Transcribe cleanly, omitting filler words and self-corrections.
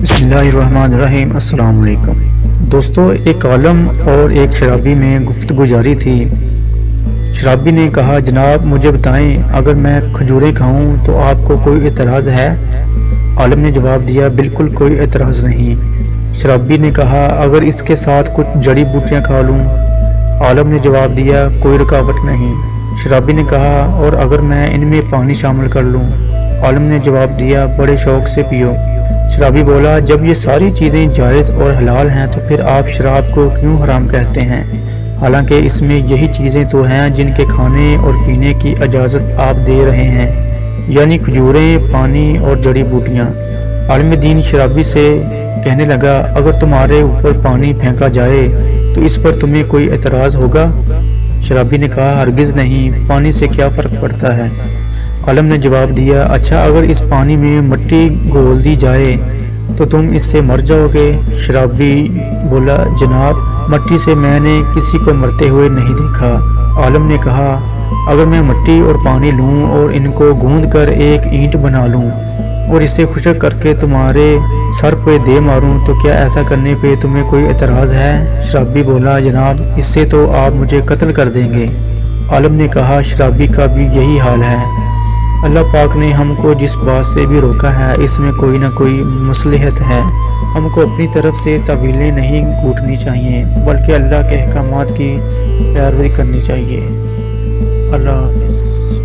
بسم اللہ الرحمن الرحیم۔ السلام علیکم دوستو، ایک عالم اور ایک شرابی میں گفتگو جاری تھی۔ شرابی نے کہا، جناب مجھے بتائیں، اگر میں کھجوریں کھاؤں تو آپ کو کوئی اعتراض ہے؟ عالم نے جواب دیا، بالکل کوئی اعتراض نہیں۔ شرابی نے کہا، اگر اس کے ساتھ کچھ جڑی بوٹیاں کھا لوں؟ عالم نے جواب دیا، کوئی رکاوٹ نہیں۔ شرابی نے کہا، اور اگر میں ان میں پانی شامل کر لوں؟ عالم نے جواب دیا، بڑے شوق سے پیو۔ شرابی بولا، جب یہ ساری چیزیں جائز اور حلال ہیں تو پھر آپ شراب کو کیوں حرام کہتے ہیں؟ حالانکہ اس میں یہی چیزیں تو ہیں جن کے کھانے اور پینے کی اجازت آپ دے رہے ہیں، یعنی کھجوریں، پانی اور جڑی بوٹیاں۔ عالم دین شرابی سے کہنے لگا، اگر تمہارے اوپر پانی پھینکا جائے تو اس پر تمہیں کوئی اعتراض ہوگا؟ شرابی نے کہا، ہرگز نہیں، پانی سے کیا فرق پڑتا ہے؟ عالم نے جواب دیا، اچھا اگر اس پانی میں مٹی گھول دی جائے تو تم اس سے مر جاؤ گے؟ شرابی بولا، جناب مٹی سے میں نے کسی کو مرتے ہوئے نہیں دیکھا۔ عالم نے کہا، اگر میں مٹی اور پانی لوں اور ان کو گوندھ کر ایک اینٹ بنا لوں اور اسے خشک کر کے تمہارے سر پہ دے ماروں تو کیا ایسا کرنے پہ تمہیں کوئی اعتراض ہے؟ شرابی بولا، جناب اس سے تو آپ مجھے قتل کر دیں گے۔ عالم نے کہا، شرابی کا بھی یہی حال ہے۔ اللہ پاک نے ہم کو جس بات سے بھی روکا ہے اس میں کوئی نہ کوئی مصلحت ہے۔ ہم کو اپنی طرف سے تعویلیں نہیں گھونٹنی چاہیے بلکہ اللہ کے احکامات کی پیروی کرنی چاہیے۔ اللہ حافظ۔